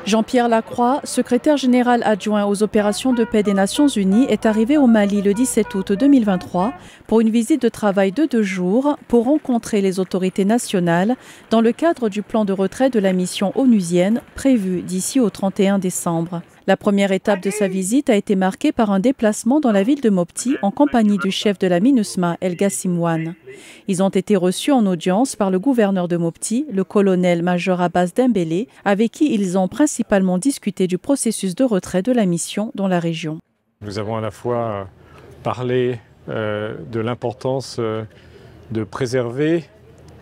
Jean-Pierre Lacroix, secrétaire général adjoint aux opérations de paix des Nations Unies, est arrivé au Mali le 17 août 2023 pour une visite de travail de 2 jours pour rencontrer les autorités nationales dans le cadre du plan de retrait de la mission onusienne prévu d'ici au 31 décembre. La première étape de sa visite a été marquée par un déplacement dans la ville de Mopti en compagnie du chef de la MINUSMA, El Gassimouane. Ils ont été reçus en audience par le gouverneur de Mopti, le colonel-major Abbas Dembélé, avec qui ils ont principalement discuté du processus de retrait de la mission dans la région. Nous avons à la fois parlé de l'importance de préserver,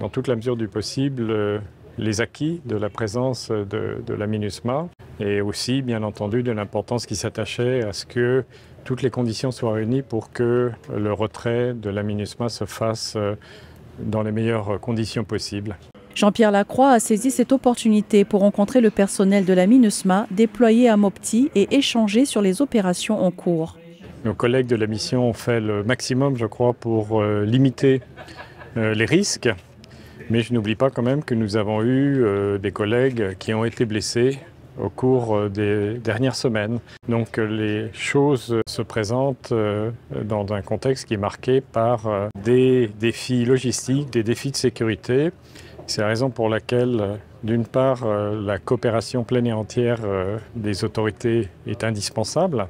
dans toute la mesure du possible, les acquis de la présence de la MINUSMA et aussi, bien entendu, de l'importance qui s'attachait à ce que toutes les conditions soient réunies pour que le retrait de la MINUSMA se fasse dans les meilleures conditions possibles. Jean-Pierre Lacroix a saisi cette opportunité pour rencontrer le personnel de la MINUSMA déployé à Mopti et échanger sur les opérations en cours. Nos collègues de la mission ont fait le maximum, je crois, pour limiter les risques. Mais je n'oublie pas quand même que nous avons eu des collègues qui ont été blessés au cours des dernières semaines. Donc les choses se présentent dans un contexte qui est marqué par des défis logistiques, des défis de sécurité. C'est la raison pour laquelle, d'une part, la coopération pleine et entière des autorités est indispensable.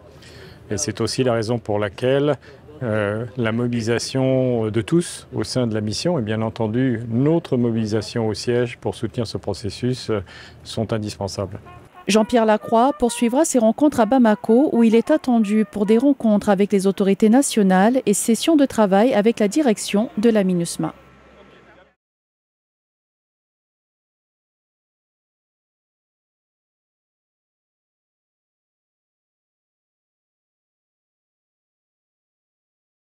Et c'est aussi la raison pour laquelle la mobilisation de tous au sein de la mission et bien entendu notre mobilisation au siège pour soutenir ce processus sont indispensables. Jean-Pierre Lacroix poursuivra ses rencontres à Bamako où il est attendu pour des rencontres avec les autorités nationales et sessions de travail avec la direction de la MINUSMA.